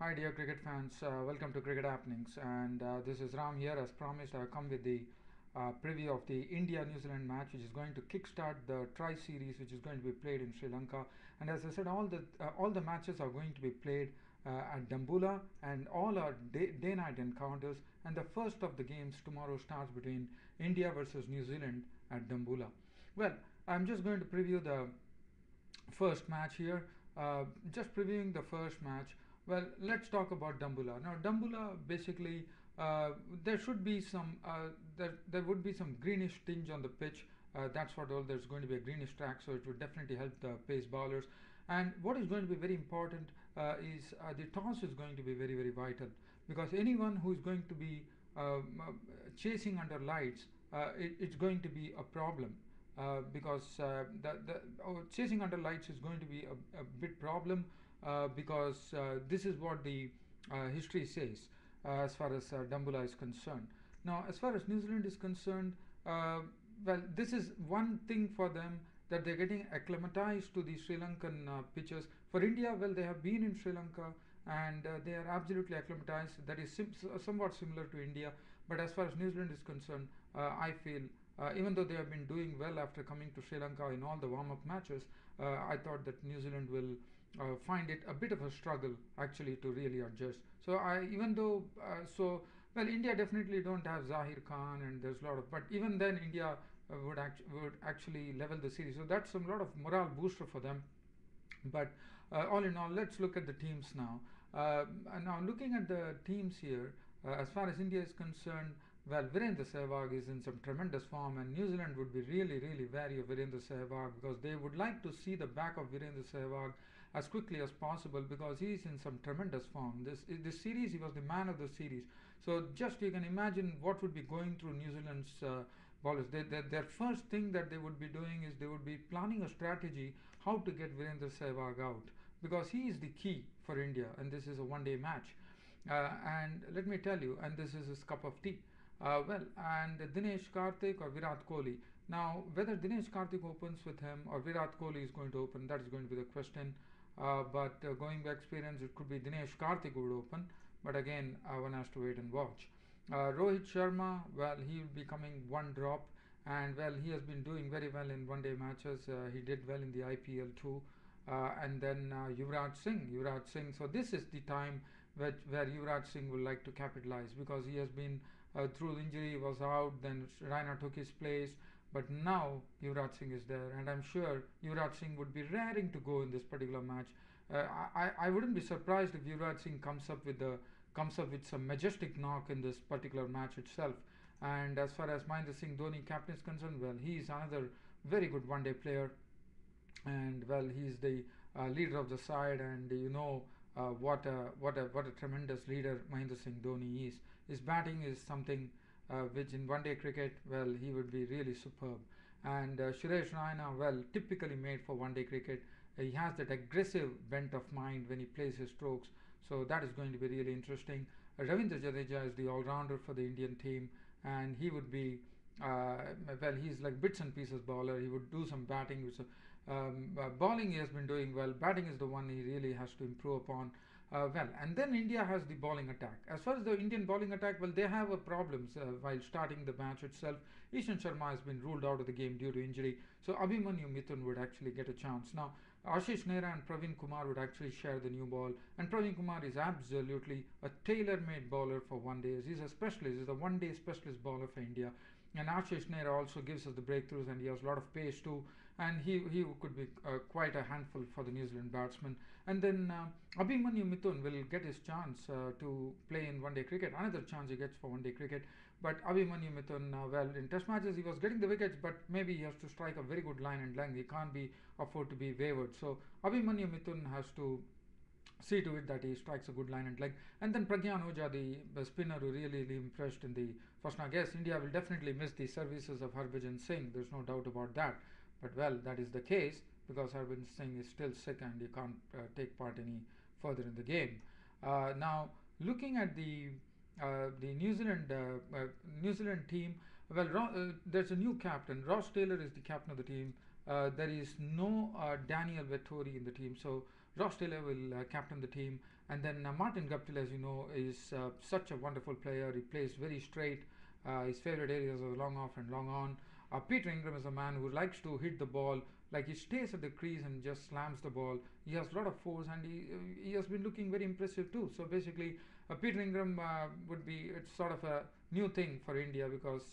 Hi, dear cricket fans. Welcome to Cricket Happenings. And this is Ram here. As promised, I've come with the preview of the India-New Zealand match, which is going to kickstart the Tri Series, which is going to be played in Sri Lanka. And as I said, all the matches are going to be played at Dambulla, and all are day-night encounters. And the first of the games tomorrow starts between India versus New Zealand at Dambulla. Well, I'm just going to preview the first match here. Just previewing the first match. Well, let's talk about Dambulla. Now, Dambulla basically there should be some there would be some greenish tinge on the pitch. That's what all. There's going to be a greenish track, so it would definitely help the pace bowlers. And what is going to be very important is the toss is going to be very vital, because anyone who is going to be chasing under lights, it's going to be a problem, because chasing under lights is going to be a bit problem, because this is what the history says as far as Dambulla is concerned. Now, as far as New Zealand is concerned, well, this is one thing for them, that they're getting acclimatized to the Sri Lankan pitches. For India, well, they have been in Sri Lanka, and they are absolutely acclimatized. That is somewhat similar to India. But as far as New Zealand is concerned, I feel even though they have been doing well after coming to Sri Lanka in all the warm-up matches, I thought that New Zealand will find it a bit of a struggle actually to really adjust. So even though well, India definitely don't have Zahir Khan, and there's a lot of, but even then India would actually level the series. So that's a lot of morale booster for them. But all in all, let's look at the teams now. Now, looking at the teams here, as far as India is concerned, well, Virendra Sehwag is in some tremendous form, and New Zealand would be really wary of Virendra Sehwag, because they would like to see the back of Virendra Sehwag as quickly as possible, because he is in some tremendous form. This series, he was the man of the series. So just you can imagine what would be going through New Zealand's bowlers. Their first thing that they would be doing is they would be planning a strategy how to get Virendra Sehwag out, because he is the key for India, and this is a one-day match. And let me tell you, and this is his cup of tea. Well, and Dinesh Karthik or Virat Kohli. Now, whether Dinesh Karthik opens with him or Virat Kohli is going to open, that is going to be the question. But going by experience, it could be Dinesh Karthik who would open. But again, one has to wait and watch. Rohit Sharma, well, he will be coming one drop, and well, he has been doing very well in one day matches. He did well in the IPL too. And then Yuvraj Singh. So this is the time where Yuvraj Singh will like to capitalize, because he has been through injury, he was out, then Raina took his place, but now Yuvraj Singh is there, and I'm sure Yuvraj Singh would be raring to go in this particular match. I wouldn't be surprised if Yuvraj Singh comes up with some majestic knock in this particular match itself. And as far as Mahendra Singh Dhoni captain is concerned, well, he is another very good one day player, and well, he's the leader of the side, and what a tremendous leader Mahendra Singh Dhoni is. His batting is something which in one day cricket, well, he would be really superb. And Suresh Raina, well, typically made for one day cricket. He has that aggressive bent of mind when he plays his strokes, so that is going to be really interesting. Ravindra Jadeja is the all-rounder for the Indian team, and he would be well, he's like bits and pieces bowler. He would do some batting. Bowling he has been doing well. Batting is the one he really has to improve upon. Well, and then India has the bowling attack. As far as the Indian bowling attack, well, they have problems while starting the match itself. Ishan Sharma has been ruled out of the game due to injury, so Abhimanyu Mithun would actually get a chance. Now, Ashish Nehra and Praveen Kumar would actually share the new ball, and Praveen Kumar is absolutely a tailor-made bowler for one days. He's a specialist. He's a one-day specialist bowler for India. And Ashish Nehra also gives us the breakthroughs, and he has a lot of pace too. And he could be quite a handful for the New Zealand batsmen. And then Abhimanyu Mithun will get his chance to play in one day cricket. Another chance he gets for one day cricket. But Abhimanyu Mithun, well, in test matches he was getting the wickets, but maybe he has to strike a very good line and length. He can't be afford to be wavered. So Abhimanyu Mithun has to see to it that he strikes a good line and leg. And then Pragyan Oja, the spinner who really impressed in the first. Now, I guess India will definitely miss the services of Harbhajan Singh. There's no doubt about that. But well, that is the case, because Harbhajan Singh is still sick and he can't take part any further in the game. Now, looking at the New Zealand team, well, there's a new captain. Ross Taylor is the captain of the team. There is no Daniel Vettori in the team. So Ross Taylor will captain the team, and then Martin Guptill, as you know, is such a wonderful player. He plays very straight. His favorite areas are long off and long on. Peter Ingram is a man who likes to hit the ball, like he stays at the crease and just slams the ball. He has a lot of force, and he has been looking very impressive too. So basically, Peter Ingram would be, it's sort of a new thing for India, because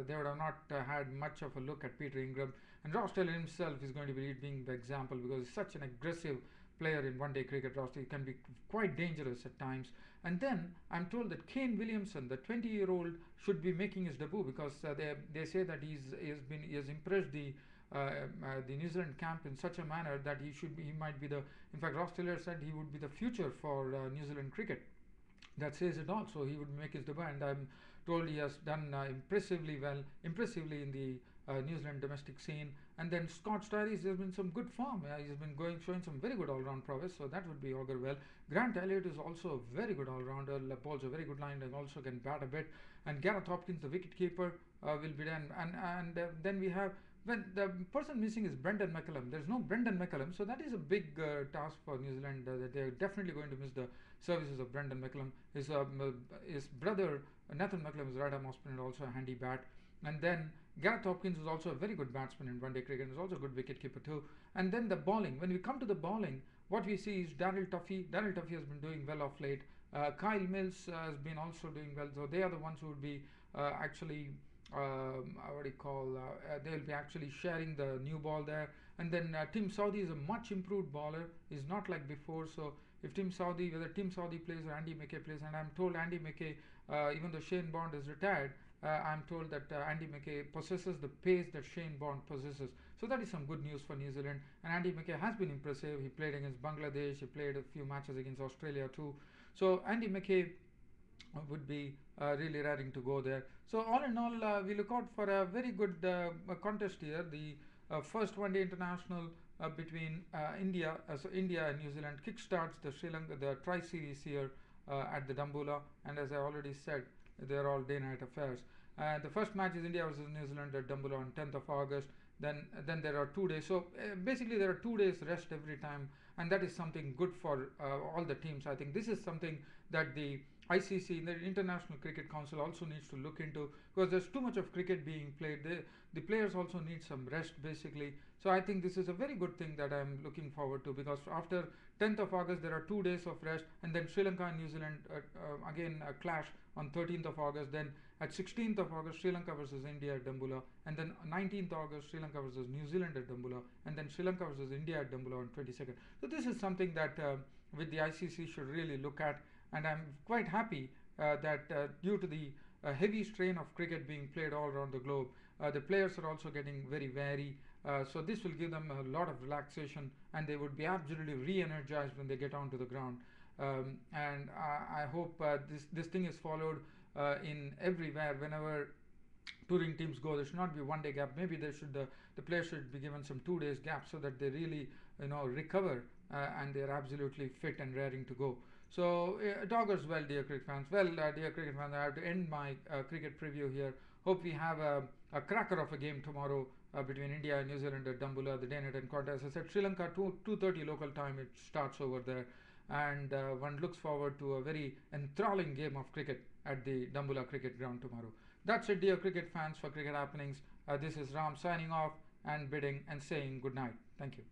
they would have not had much of a look at Peter Ingram. And Ross Taylor himself is going to be leading the example, because he's such an aggressive player in one-day cricket. Ross Taylor can be quite dangerous at times. And then I'm told that Kane Williamson, the 20-year-old, should be making his debut, because they say that he has impressed the New Zealand camp in such a manner that he might be the, in fact Ross Taylor said he would be the future for New Zealand cricket. That says it all. So he would make his debut, and I'm told he has done impressively in the New Zealand domestic scene. And then Scott Styris, there's been some good form. He's been showing some very good all-round prowess, so that would be augur well. Grant Elliott is also a very good all-rounder, bowls a very good line and also can bat a bit. And Gareth Hopkins, the wicket-keeper, will be done. And then we have, when the person missing is Brendan McCullum. There's no Brendan McCullum, so that is a big task for New Zealand. They're definitely going to miss the services of Brendan McCullum. His brother Nathan McCullum is right-arm off-spinner, also a handy bat. And then Gareth Hopkins is also a very good batsman in one-day cricket, and is also a good wicket-keeper too. And then the bowling. When we come to the bowling, what we see is Daryl Tuffy. Daryl Tuffy has been doing well of late. Kyle Mills has been also doing well. So they are the ones who would be actually they will be actually sharing the new ball there. And then Tim Southee is a much improved bowler. He's not like before. So if whether Tim Southee plays or Andy Mackay plays, and I'm told Andy Mackay, even though Shane Bond is retired, I'm told that Andy Mackay possesses the pace that Shane Bond possesses. So that is some good news for New Zealand. And Andy Mackay has been impressive. He played against Bangladesh. He played a few matches against Australia too. So Andy Mackay would be really raring to go there. So all in all, we look out for a very good contest here. The first one-day international between India and New Zealand kickstarts the Tri-Series here at the Dambulla. And as I already said, they're all day-night affairs. The first match is India versus New Zealand at Dambulla on 10th of August. Then there are 2 days. So basically there are 2 days rest every time, and that is something good for all the teams. I think this is something that the ICC, the International Cricket Council, also needs to look into, because there's too much of cricket being played. The players also need some rest basically. So I think this is a very good thing that I'm looking forward to, because after 10th of August there are 2 days of rest, and then Sri Lanka and New Zealand again clash on 13th of August. Then at 16th of August Sri Lanka versus India at Dambulla, and then 19th August Sri Lanka versus New Zealand at Dambulla, and then Sri Lanka versus India at Dambulla on 22nd. So this is something that with the ICC should really look at, and I'm quite happy that due to the heavy strain of cricket being played all around the globe, the players are also getting very wary. So this will give them a lot of relaxation, and they would be absolutely re-energized when they get onto the ground. And I hope this thing is followed in everywhere. Whenever touring teams go, there should not be 1 day gap. Maybe the players should be given some 2 days gap, so that they really recover and they're absolutely fit and raring to go. So it augurs well, dear cricket fans. Well, dear cricket fans, I have to end my cricket preview here. Hope we have a cracker of a game tomorrow between India and New Zealand at Dambulla, the day-night encounter. As I said, Sri Lanka 2:30 local time it starts over there, and one looks forward to a very enthralling game of cricket at the Dambulla cricket ground tomorrow. That's it, dear cricket fans, for Cricket Happenings. This is Ram signing off and bidding and saying good night. Thank you.